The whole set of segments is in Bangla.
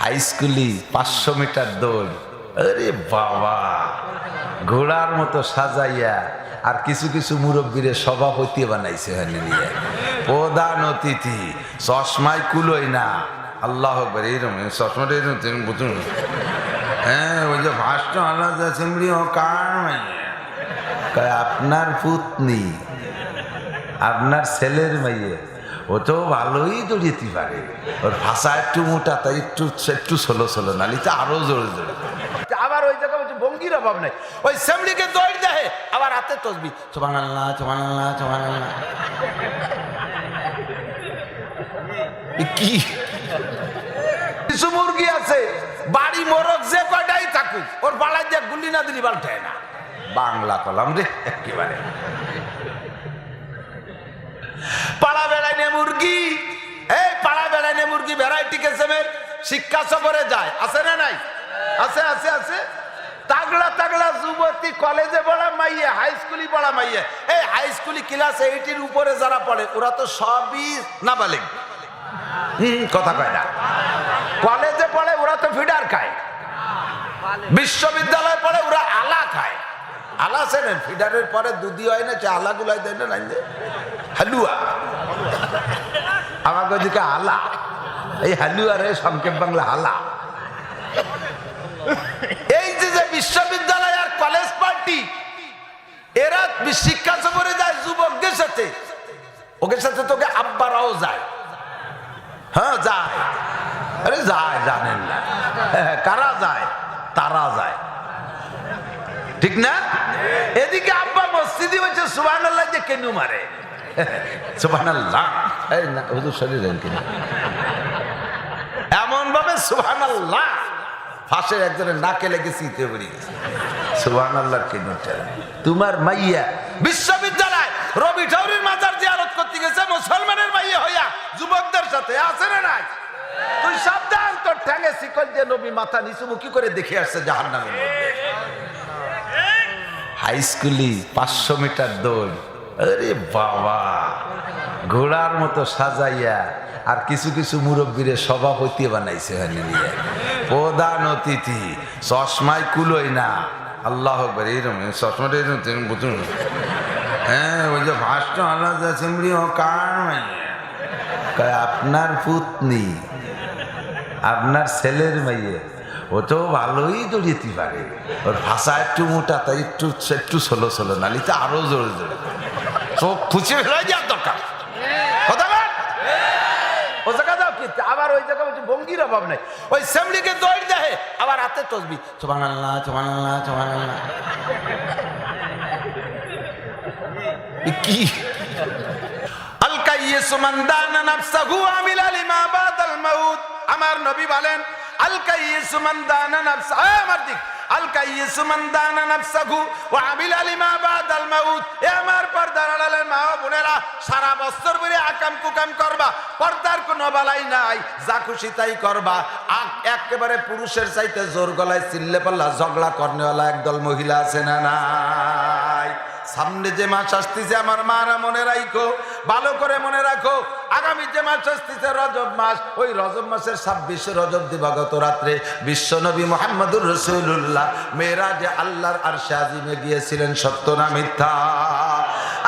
হাই স্কুলি 500 মিটার দৌড়, আরে বাবা, ঘোড়ার মতো সাজাইয়া। আর কিছু কিছু মুরব্বীরে সভাপতি বানাইছে, নিয়ে প্রধান অতিথি, চশমায় কুলোই না। আল্লাহ আকবার, এইরকম চশমাটা এরকম বুঝুন। হ্যাঁ, ওই যে ফার্স্ট আলাদা চিমড়ি ও কার মাইয়ে, আপনার পুতনি, আপনার ছেলের মাইয়ে, ও তো ভালোই দৌড়িতে পারে। ওর ভাষা একটু মোটা, তাই একটু একটু ষোলো ষোলো, নালি তো আরো জোরে জোরে। আবার ওই জায়গায় ভঙ্গির অভাব নাই, ওই সেমলিকে দৌড় দেয়, আবার হাতে তসবি, সুবহানাল্লাহ সুবহানাল্লাহ সুবহানাল্লাহ। কি কিছু মুরগি আছে, বাড়ি মোরগ যে কয়টাই থাকুক, ওর বালায় যে গুলি না দিলি পাল্টায় না। বাংলা কলাম রে একেবারে। পাড়া বেড়াইনে মুরগি, এই পাড়া বেড়াইনে মুরগি ভ্যারাইটি কিসেমের শিক্ষা সফরে যায়, আছে না নাই? আছে আছে আছে। তাগড়া তাগড়া যুবতী, কলেজে পড়া মাইয়ে, হাই স্কুলে পড়া মাইয়ে। এই হাই স্কুলে ক্লাস 8 এর উপরে যারা পড়ে, ওরা তো সবই নাবালিগ। কথা কয় না। কলেজে পড়ে ওরা তো ফিডার খায়, বিশ্ববিদ্যালয়ে পড়ে ওরা আলা খায়। আলা চেনেন? ফিডারের পরে দুধি হয় না, আলা গুলাই দেয় না, হালুয়া। আমাকে ওইদিকে আলা, এই হালুয়া রে সংক্ষেপ বাংলা আলা। এই যে বিশ্ববিদ্যালয় আর কলেজ পার্টি, এরা শিক্ষা সফরে যায় যুবকদের সাথে, ওকে সাথে তোকে আব্বারাও যায়। হ্যাঁ যায়, আরে যায়, জানেন না কারা যায়? তারা যায়, ঠিক না? এদিকে আব্বা মসজিদে হচ্ছে সুবহানাল্লাহ যে কেন মারে, সুবহানাল্লাহ, এই না হুজুর শরীর কিনা এমন ভাবে সুবহানাল্লাহ, ফাঁসের একজনের নাকে লেগে চিতে পড়ে গেছে। সুবহানাল্লাহ কেন? তোমার মাইয়া বিশ্ববিদ্যালয় রবি ঠাউরির মাজার জিয়ারত করতে গেছে মুসলমানের মাইয়া হইয়া যুবকদের সাথে, আছে না নাই? তুই সাবধান, তোর ঠ্যাঙে শিকল দিয়ে নবী মাথা নিচুমুখী করে দেখে আসছে জাহান্নামের মধ্যে। হাই স্কুলি 500 মিটার দৌড়, আরে বাবা, ঘোড়ার মতো সাজাইয়া। আর কিছু কিছু মুরব্বীরে সভাপতি বানাইছে, নিয়ে প্রধান অতিথি, চশমায় কুলোই না। আল্লাহ আকবার, এইরকম চশমাটা এরকম বুঝুন। হ্যাঁ, ওই যে ফার্স্ট আলাদা চিমড়ি ও কার মাইয়ে, আপনার পুতনি, আপনার ছেলের মাইয়ে, ও তো ভালোই দৌড়িতে পারে। ওর ভাষা একটু মোটা, তাই একটু একটু ষোলো ষোলো, নালি তো আরো জোরে জোরে। চোখ খুঁজে ফেলাই যাওয়ার দরকার। কথা বল, ও জায়গা যাও কি? আবার ওই জায়গায় ভঙ্গির অভাব নাই, ওই সেমলিকে দৌড় দেয়, আবার হাতে তসবি, সুবহানাল্লাহ সুবহানাল্লাহ সুবহানাল্লাহ। কি আল-কাইয়িসু মান দানা নাফসাহু ওয়া আমিলা লিমা বাদাল মাউত। আমার নবী বলেন, আল-কাইয়িসু মান দানা নাফসাহু, আমার দিক, আল-কাইয়িসু মান দানা নাফসাহু ওয়া আমিলা লিমা বাদাল মাউত। এ আমার পর্দার আড়ালের মা ও বোনেরা, সারা বছর ধরে আকাম কুকাম করবা, পর্দার কোনো বালাই নাই, যা খুশি তাই করবা। একেবারে পুরুষের চাইতে জোর গলায় চিল্লে পাল্লা ঝগড়া করনেওয়ালা একদল মহিলা আছে না নাই? সামনে যে মাস আসতেছে আমার মারা মনে রাখো, ভালো করে মনে রাখো, আগামী যে মাস আসতেছে রজব মাস, ওই রজব মাসের 26 রজব দিবাগত রাত্রে বিশ্ব নবী মুহাম্মদুর রাসূলুল্লাহ মেরাজে আল্লাহর আরশে আজিমে গিয়েছিলেন। সত্য না মিথ্যা?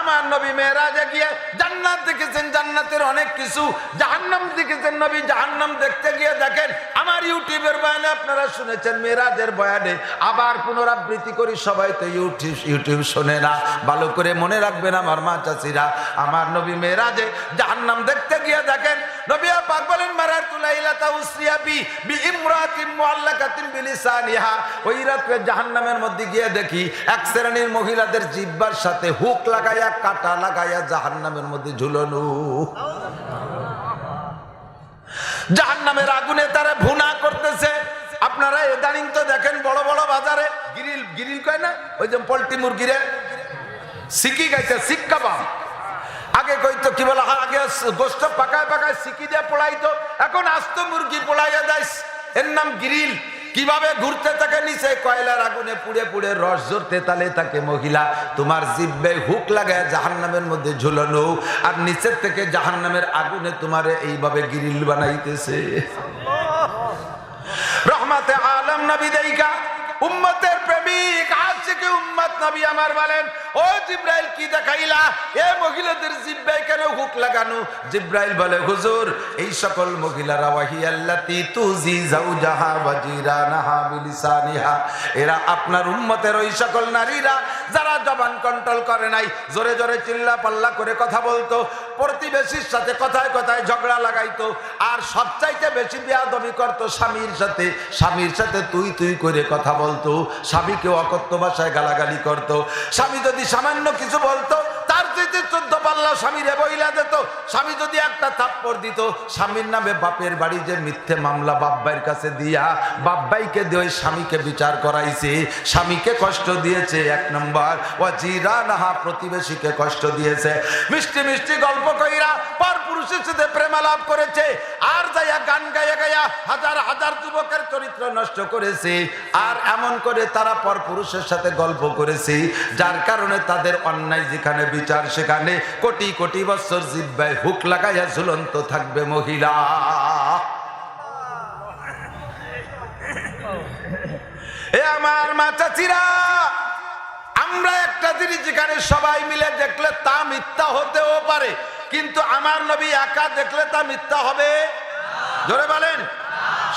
আমার নবী মেরাজে গিয়ে জান্নাত দেখেছেন, জান্নাতের অনেক কিছু, জাহান্নাম দেখেছেন। নবী জাহান্নাম দেখতে গিয়ে দেখেন, আমার ইউটিউবের বয়ানে আপনারা শুনেছেন মেরাজের বয়ানে, আবার পুনরাবৃত্তি করি, সবাই তো ইউটিউব শোনে না, ভালো করে মনে রাখবেন আমার মা চাচিরা। আমার নবী মেরাজে জাহান্নাম দেখতে গিয়ে দেখেন, নবী পাক বলেন, মারাতু লাইলাতা উসরিয়া বি ইমরাতিন মুআল্লাকাতিন বিলিসানিহা। ওই রাতে জাহান্নামের মধ্যে গিয়ে দেখি এক শ্রেণীর মহিলাদের জিহ্বার সাথে হুক লাগায়া, কাটা লাগায়া জাহান্নামের মধ্যে ঝুলানো। জাহান্নামের আগুনে তারা ভুনা করতেছে। আপনারা ইদানিং তো দেখেন বড় বড় বাজারে গ্রিল, গ্রিল কয় না, ওই যে পোল্ট্রি মুরগিরে সিকি গাইছে, শিক কাবাব। আগে কইতো কি বলে, আগে গোস্ত পাকায় পাকায় সিকি দিয়ে পোড়াইতো, এখন আস্ত মুরগি পোড়াইয়া দেয়, এর নাম গ্রিল। কিভাবে ঘুরতে থাকে নিচে, কয়লার আগুনে পুড়ে পুড়ে রস ঝরতে তালে তাকে মহিলা তোমার জিব্বে হুক লাগায় জাহান্নামের মধ্যে ঝুলানো, আর নিচের থেকে জাহান্নামের আগুনে তোমার এইভাবে গ্রিল বানাইতেছে। নবী দেইকা উম্মতের প্রেমিক আশিকে উম্মত নবী আমার বলেন, ও জিব্রাইল কি দেখাইলা? এ মহিলাদের জিব্বায় কেন হুক লাগানো? জিব্রাইল বলে, হুজুর এই সকল মহিলারা ওয়াহিয়াল্লাতি তুজি যাওজাহা ওয়া জিরানাহা বিলিসানিহা, এরা আপনার উম্মতের ওই সকল নারীরা যারা জবান কন্ট্রোল করে নাই, জোরে জোরে চিল্লা পাল্লা করে কথা বলতো, প্রতিবেশীর সাথে কথায় কথায় ঝগড়া লাগাইতো, আর সবচাইতে বেশি বেয়াদবি করতো স্বামীর সাথে। স্বামীর সাথে তুই তুই করে কথা বলতো, স্বামীকে অকথ্য ভাষায় গালাগালি করতো। স্বামী যদি সামান্য কিছু বলতো তার চাইতে 14 পাল্লা স্বামীরে বইলা দিত। স্বামী যদি একটা থাপ্পড় দিত, স্বামীর নামে বাপের বাড়ি যে মিথ্যে মামলা বাপ্পাইয়ের কাছে দিয়া বাপ্পাইকে দিয়ে স্বামীকে বিচার করাইছে, স্বামীকে কষ্ট দিয়েছে 1 নম্বর, ও জিরানাহা প্রতিবেশীকে কষ্ট দিয়েছে। মিষ্টি মিষ্টি গল্প কইরা পর পুরুষের সাথে প্রেমালাপ করেছে, আর যাইয়া গান গাইয়া গাইয়া হাজার হাজার যুবকের চরিত্র নষ্ট করেছে, আর এমন করে তারা পর পুরুষের সাথে গল্প করেছে, যার কারণে তাদের অন্যায় যেখানে বিচার সেখানে কোটি কোটি বছর জিহ্বায় হুক লাগাইয়া ঝুলন্ত থাকবে মহিলা। এ আমার মা চাচিরা, আমরা একটা জিনিস যেখানে সবাই মিলে দেখলে তা মিথ্যা হতেও পারে, কিন্তু আমার নবী একা দেখলে তা মিথ্যা হবে? জোরে বলেন।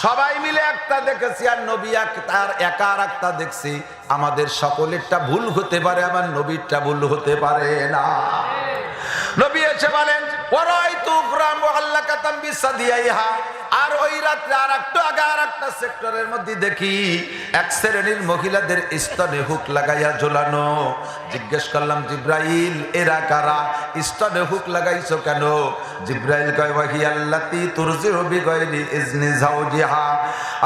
সবাই মিলে একটা দেখেছি আর নবী তার একা আর একটা দেখছি। আমাদের সকলেরটা ভুল হতে পারে, আমার নবীরটা ভুল হতে পারে না। নবী এসে বলেন, ওয়ারাইতু উখরা মুআল্লাকাতাম বিসাদিয়াইহা, আর ওই রাত্রে আর একটু আগে আর একটা সেক্টরের মধ্যে দেখি এক শ্রেণীর মহিলাদের স্তনে হুক লাগাইয়া ঝোলানো। জিজ্ঞেস করলাম, জিব্রাইল এরা কারা? স্তনে হুক লাগাইছো কেন? জিব্রাইল কয়, ওয়াহিয়াল্লাতি তুরজিউ বিগাইরি ইজনি যাওজিহা।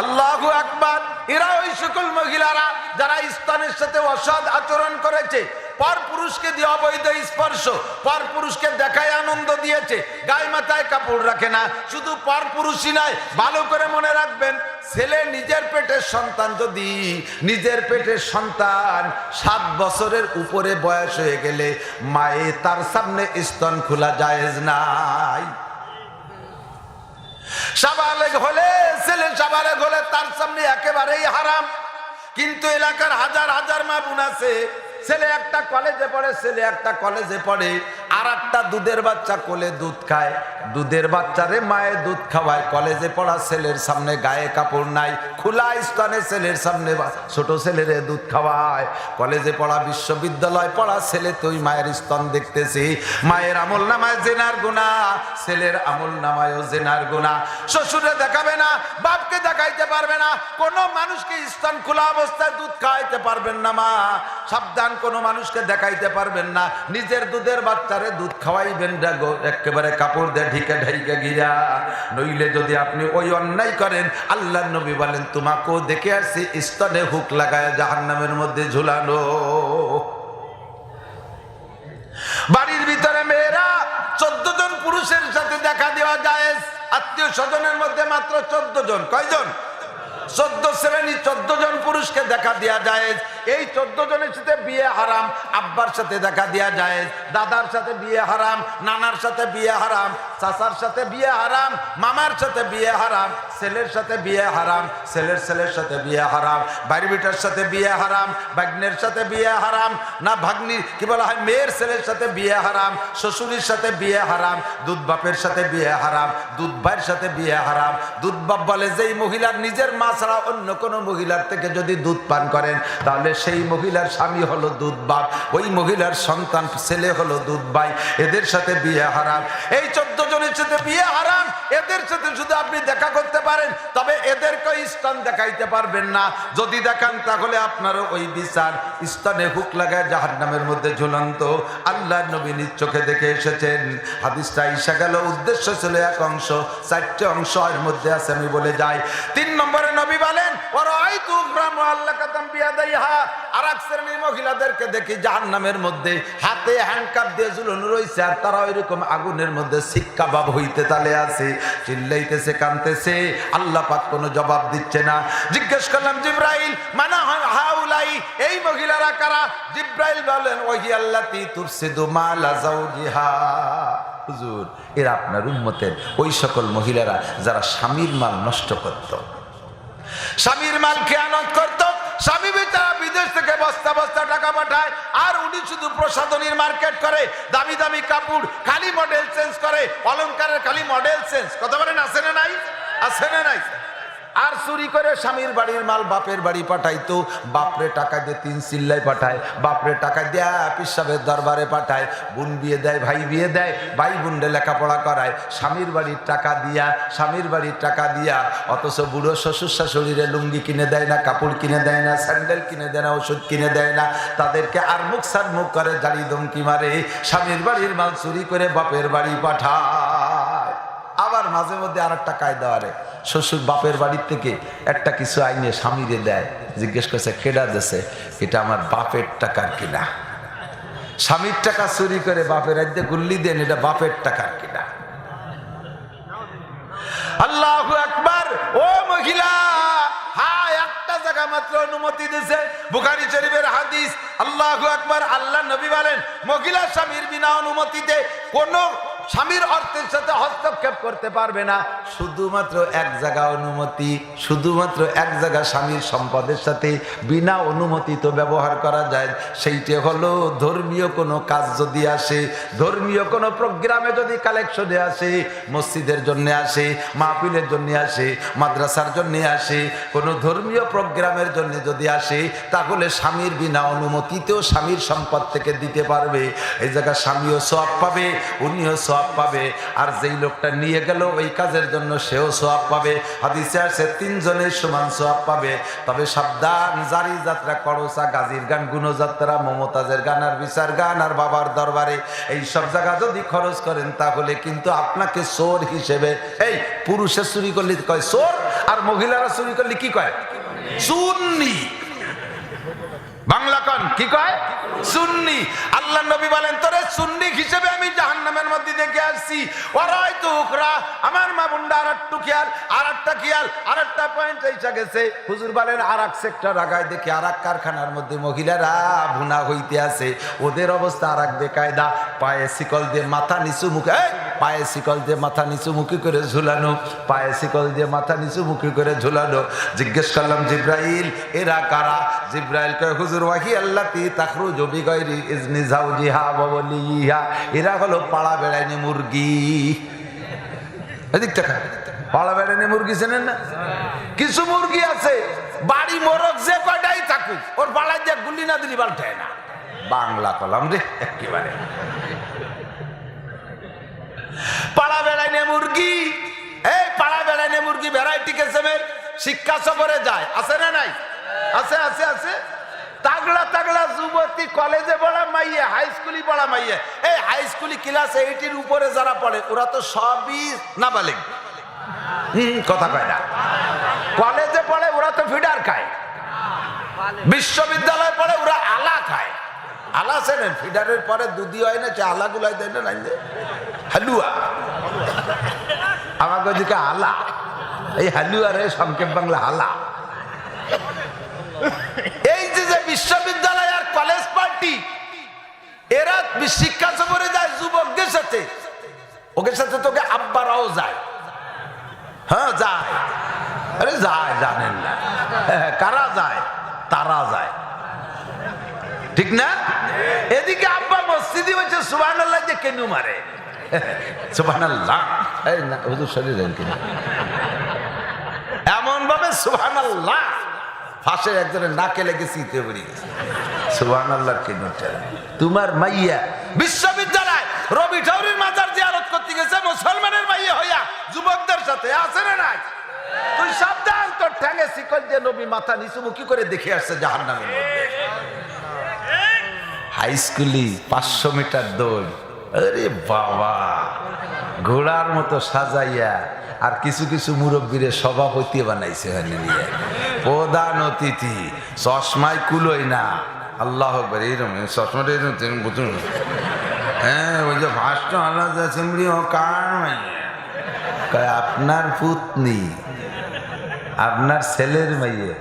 আল্লাহু আকবার। এরা ওই সকল মহিলারা যারা স্তনের সাথে অসৎ আচরণ করেছে, পর পুরুষকে দিয়ে অবৈধ স্পর্শ, পর পুরুষকে দেখায় আনন্দ দিয়েছে, গায়ে মাথায় কাপড় রাখে না। শুধু পর পুরুষই নয়, ভালো করে মনে রাখবেন, ছেলে নিজের পেটের সন্তান, যদি নিজের পেটের সন্তান 7 বছরের উপরে বয়স হয়ে গেলে মায়ে তার সামনে স্তন খোলা জায়েজ নাই। সাবালেগ হলে, ছেলে সাবালেগ হলে তার সামনে একেবারেই হারাম। কিন্তু এলাকার হাজার হাজার মা বোন আছে, ছেলে একটা কলেজে পড়ে, ছেলে একটা কলেজে পড়ে, আর একটা দুধের বাচ্চা কোলে দুধ খায়, দুধের বাচ্চারে মায়ে দুধ খাওয়ায়। কলেজে পড়া ছেলের সামনে গায়ে কাপড় নাই, খোলা স্তনে ছেলের সামনে ছোট ছেলেরে দুধ খাওয়ায়। কলেজে পড়া, বিশ্ববিদ্যালয় পড়া ছেলে তুই মায়ের স্তন দেখতেছি, মায়ের আমল নামায় জেনার গুনাহ, ছেলের আমল নামায়ও জেনার গুনাহ। শ্বশুরে দেখাবে না, বাপকে দেখাইতে পারবে না, কোন মানুষকে স্তন খোলা অবস্থায় দুধ খাওয়াইতে পারবেন না মা, সাবধান। কোন মানুষকে দেখাইতে পারবেন না, নিজের দুধের বাচ্চারে দুধ খাওয়াইবেন না একেবারে কাপড় দিয়ে ঢেকে ঢেকে গিরা, নইলে যদি আপনি ওই অন্যায় করেন, আল্লাহর নবী বলেন তোমাকেও দেখে আসছি স্তনে হুক লাগায় জাহান্নামের মধ্যে ঝুলানো। বাড়ির ভিতরে মেয়েরা 14 জন পুরুষের সাথে দেখা দেওয়া জায়েজ, আত্মীয় স্বজনের মধ্যে মাত্র 14 জন। কয়জন? 14 শ্রেণী, 14 জন পুরুষকে দেখা দেওয়া জায়েজ। এই 14 জনের সাথে বিয়ে হারাম। আব্বার সাথে দেখা দেওয়া জায়েজ, দাদার সাথে বিয়ে হারাম, নানার সাথে বিয়ে হারাম, চাচার সাথে বিয়ে হারাম, মামার সাথে বিয়ে হারাম, ছেলের সাথে বিয়ে হারাম, ছেলের ছেলের সাথে বিয়ে হারাম, ভাই বিটার সাথে বিয়ে হারাম, ভাগ্নের সাথে বিয়ে হারাম, না ভাগ্নি কি বলা হয়, মেয়ের ছেলের সাথে বিয়ে হারাম, শ্বশুরের সাথে বিয়ে হারাম, দুধ বাপের সাথে বিয়ে হারাম, দুধ ভাইয়ের সাথে বিয়ে হারাম। দুধ বাপ বলে যেই মহিলার নিজের মা ছাড়া অন্য কোনো মহিলার থেকে যদি দুধ পান করেন, তাহলে সেই মহিলার স্বামী হলো দুধ বাপ, ওই মহিলার সন্তান ছেলে হলো দুধ ভাই, এদের সাথে বিয়ে হারাম। এই 14 জনের সাথে বিয়ে হারাম। এদের সাথে শুধু আপনি দেখা করতে পারেন, তবে এদেরকে স্তন দেখাইতে পারবেন না। যদি দেখান তাহলে আপনারও ওই বিচার, স্তনে হুক লাগায় জাহান্নামের মধ্যে ঝুলন্ত। আল্লাহর নবী নিজ চোখে দেখে এসেছেন। হাদিসটা ইসা গেল, উদ্দেশ্য ছিল এক অংশ, 4টে অংশ এর মধ্যে আছে, আমি বলে যাই। 3 নম্বরে নবী বলেন, ওয়ারাইতু উখরা মুআল্লাকাতাম বিয়াদাইহা, আরেক শ্রেণীর মহিলাদেরকে দেখি জাহান্নামের মধ্যে হাতে হ্যান্ডকাপ দিয়ে ঝুলানো রয়েছে, আর তারা ওইরকম আগুনের মধ্যে শিক্ষা বাব হইতে তালে আছে, চিল্লাইতেছে, কাঁদতেছে। আল্লাহ পাক কোনো জবাব দিচ্ছে না। জিজ্ঞেস করলাম, জিব্রাইল মানা হাউলাই, এই মহিলারা কারা? জিব্রাইল বলেন, ওয়াহিয়াল্লাতি তুরসিদু মালা যাওজিহা। হুজুর, এরা আপনার উম্মতের ওই সকল মহিলারা যারা স্বামীর মাল নষ্ট করত। স্বামীর মাল খেয়ানত করতো, স্বামী বেচারা বিদেশ থেকে বস্তা বস্তা টাকা পাঠায়, আর উনি শুধু প্রসাধনীর মার্কেট করে, দামি দামি কাপড়, খালি মডেল চেঞ্জ করে, অলংকারের খালি মডেল চেঞ্জ। কথা বলেন আছে না নাই? আছে না নাই? আর চুরি করে স্বামীর বাড়ির মাল বাপের বাড়ি পাঠাইতো, বাপরে টাকা দিয়ে 3 চিল্লায় পাঠায়, বাপরে টাকা দিয়া পিসাবের দরবারে পাঠায়, বোন বিয়ে দেয়, ভাই বিয়ে দেয়, ভাই বোনরে লেখাপড়া করায় স্বামীর বাড়ির টাকা দিয়া, স্বামীর বাড়ির টাকা দিয়া। অথচ বুড়ো শ্বশুর শাশুড়িরে লুঙ্গি কিনে দেয় না, কাপড় কিনে দেয় না, স্যান্ডেল কিনে দেয় না, ওষুধ কিনে দেয় না, তাদেরকে আর মুখ সার মুখ করে জারি ধমকি মারে, স্বামীর বাড়ির মাল চুরি করে বাপের বাড়ি পাঠায়। আবার মাঝে মধ্যে আর একটা কায়দা আরে, শ্বশুর বাপের বাড়ির থেকে একটা কিছু আইনে স্বামীরে দেয়, জিজ্ঞেস করছে কেডা দেশে, এটা আমার বাপের টাকার কিনা। স্বামীর টাকা চুরি করে বাপের রাজ্যে গুল্লি দেন, এটা বাপের টাকার কিনা। আল্লাহু আকবার। ও মহিলা, হ্যাঁ একটা জায়গা মাত্র অনুমতি দিয়েছে, বুখারী শরীফের হাদিস। আল্লাহু আকবার। আল্লাহ নবী বলেন, মহিলা স্বামীর বিনা অনুমতিতে কোন স্বামীর অর্থের সাথে হস্তক্ষেপ করতে পারবে না। শুধুমাত্র এক জায়গা অনুমতি, শুধুমাত্র এক জায়গা স্বামীর সম্পদের সাথে বিনা অনুমতিতে ব্যবহার করা যায়, সেইটি হলো ধর্মীয় কোনো কাজ যদি আসে, ধর্মীয় কোনো প্রোগ্রামে যদি কালেকশনে আসে, মসজিদের জন্য আসে, মাহফিলের জন্য আসে, মাদ্রাসার জন্য আসে, কোনো ধর্মীয় প্রোগ্রামের জন্য যদি আসে, তাহলে স্বামীর বিনা অনুমতিতেও স্বামীর সম্পদ থেকে দিতে পারবে। এই জায়গায় স্বামীও সওয়াব পাবে, উনিও সওয়াব পাবে, আর যেই লোকটা নিয়ে গেল ওই কাজের জন্য সেও সওয়াব পাবে। হাদিসে আছে 3 জনের সমান সওয়াব পাবে। তবে সাবধান, জারি যাত্রা, করসা, গাজীর গান, গুণযাত্রা, মমতাজের গান, আর বিচার গান, আর বাবার দরবারে, এই সব জায়গা যদি খরচ করেন তাহলে কিন্তু আপনাকে চোর হিসেবে, এই পুরুষের চুরি করলে কয় চোর, আর মহিলারা চুরি করলে কি কয়? সুন্নি। বাংলা কন কি কয়? সুন্নি। আল্লাহ নবী বলেন, তোরে সুন্নি হিসেবে আমি জাহান্নামের মধ্যে দেখে আসছি। ওরাই তো উখরা, আমার মা বুন্ডা আর একটু খেয়াল, আর একটা খেয়াল, আর একটা পয়েন্ট এসে গেছে। হুজুর বলেন, আর এক সেক্টর আগায় দেখি আর এক কারখানার মধ্যে মহিলারা ভুনা হইতে আছে। ওদের অবস্থা আর এক বেকায়দা, পায়ে শিকল দিয়ে মাথা নিচু মুখে, পায়ে শিকল দিয়ে মাথা নিচু মুখি করে ঝুলানো, পায়ে শিকল দিয়ে মাথা নিচু মুখি করে ঝুলানো। জিজ্ঞেস করলাম, জিব্রাইল এরা কারা? জিব্রাইল কয়, হুজুর ওয়াহি আল্লাতি তাখরুজু বিগাইরি ইজনি যাওজিহা ওয়া ওয়ালিহা, এরা হলো পাড়া বেড়াইনি মুরগি। এদিক দেখা, পাড়া বেড়াইনি মুরগি চেনেন না? কিছু মুরগি আছে বাড়ি মোরগ যে কয়টাই থাকুক, ওর পাড়ায় যে গুলি না দিলি পাল্টায় না। বাংলা কলাম রে একেবারে। পাড়া বেড়াইনি মুরগি, এই পাড়া বেড়াইনি মুরগি ভ্যারাইটি কিসমের শিক্ষা সফরে যায়, আছে না নাই? আছে আছে আছে। তাগড়া তাগড়া যুবতী, কলেজে পড়া মাইয়া, হাই স্কুলে পড়া মাইয়া, এই হাই স্কুলে ক্লাস 8 উপরে যারা পড়ে ওরা তো সবই নাবালিগ। কথা কয় না। কলেজে পড়ে ওরা তো ফিডার খায়, বিশ্ববিদ্যালয়ে পড়ে ওরা আলা খায়। আলা চেনেন? ফিডারের পরে দুধি হয় না, সে আলা গুলাই দেয় না, নাই হালুয়া। আমাকে ওদিকে আলা, এই হালুয়া রে সংক্ষেপ বাংলা আলা। এই যে বিশ্ববিদ্যালয় আর কলেজ পার্টি, এরা শিক্ষা সফরে যায় যুবকদের সাথে, ওদের সাথে তোকে আব্বারাও যায়। হ্যাঁ যায়, আরে যায়, জানেন না কারা যায়? তারা যায়, ঠিক না? এদিকে আব্বা মসজিদে বলছে সুবহানাল্লাহ, যে কেন মারে সুবহানাল্লাহ, এই না হুজুর শরীর কিনা এমন ভাবে সুবহানাল্লাহ, ফাঁসে একজনের নাকে লেগে শীতে পড়ে গেছে। সুবহানাল্লাহ কেন? তোমার মাইয়া বিশ্ববিদ্যালয় রবি ঠাউরির মাজার জিয়ারত করতে গেছে মুসলমানের মাইয়া হইয়া যুবকদের সাথে, আছে না নাই? তুই সাবধান, তোর ঠ্যাঙে শিকল দিয়ে নবী মাথা নিচু মুখী করে দেখে আসছে জাহান্নামের মধ্যে। হাই স্কুলে 500 মিটার দৌড়, আরে বাবা, ঘোড়ার মতো সাজাইয়া, আর কিছু কিছু মুরব্বীরে সভাপতি বানাইছে, প্রধান অতিথি, চশমায় কুলোই না। আল্লাহ আকবার, এইরকম চশমাটা এরকম বুঝুন। হ্যাঁ, ওই যে ভাষটা আলাদা চিমড়ি, ও কার মাইয়া? আপনার পুতনি, আপনার ছেলের মাইয়ে,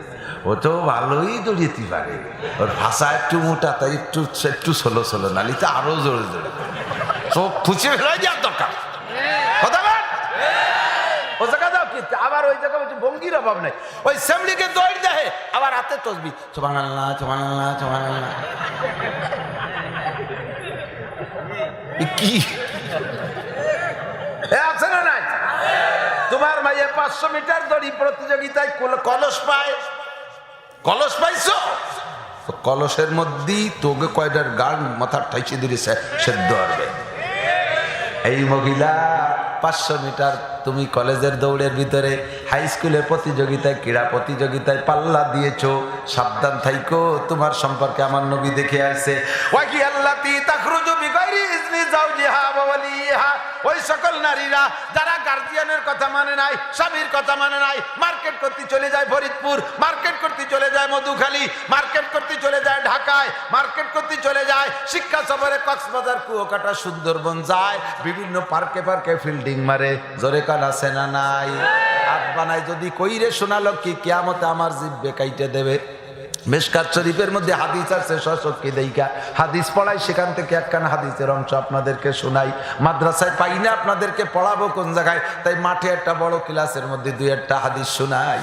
ও তো ভালোই দৌড়িতে পারে, ওর ভাষা একটু মোটা, তাই একটু একটু ষোলো ষোলো, নালি তো আরো জোরে জোরে চোখ খুঁজে ফেলাই যাওয়ার দরকার। কথা বল, ও জায়গা যাও কি? আবার ওই জায়গা বলছে ভঙ্গির অভাব নাই, ওই সেমলিকে দৌড় দেয় আবার হাতে তসবি সুবহানাল্লাহ সুবহানাল্লাহ সুবহানাল্লাহ। কি আছে না নাই? তোমার মাইয়া 500 মিটার দড়ি প্রতিযোগিতায় কলস পায়, কলস পাইছো? কলসের মধ্যেই তোকে কয়টার গান মাথার ঠাইছে দিয়েছে সেদ্ধ হবে। এই মহিলা 500 মিটার তুমি কলেজের দৌড়ের ভিতরে হাই স্কুলের প্রতিযোগিতায় ক্রীড়া প্রতিযোগিতায় পাল্লা দিয়েছো, সাবধান থাইকো, তোমার সম্পর্কে আমার নবী দেখে আসছে ওয়াকি আল্লাতি তাখরুজু বিগাইরি ইজনি যাওজিহা ওয়া ওয়ালিহা, ওই সকল নারীরা যারা গার্জিয়ানের কথা মানে নাই, স্বামীর কথা মানে নাই, মার্কেট করতে চলে যায় ফরিদপুর, মার্কেট করতে চলে যায় মধুখালী, মার্কেট করতে চলে যায় ঢাকায়, মার্কেট করতে চলে যায় শিক্ষা সফরে কক্সবাজার, কুয়াকাটা, সুন্দরবন যায়, বিভিন্ন পার্কে পার্কে ফিল্ডিং মারে, জোরে কান আছে না নাই? হাত বানায় যদি কইরে শোনালো কি কিয়ামতে আমার জিহ্বা কাইটে দেবে। মিশকাত শরীফের মধ্যে হাদিস আছে সশক্তি দেইকা হাদিস পড়াই, সেখান থেকে একখান হাদিসের অংশ আপনাদেরকে শোনাই। মাদ্রাসায় পাই না, আপনাদেরকে পড়াবো কোন জায়গায়, তাই মাঠে একটা বড় ক্লাসের মধ্যে 2-1টা হাদিস শোনাই।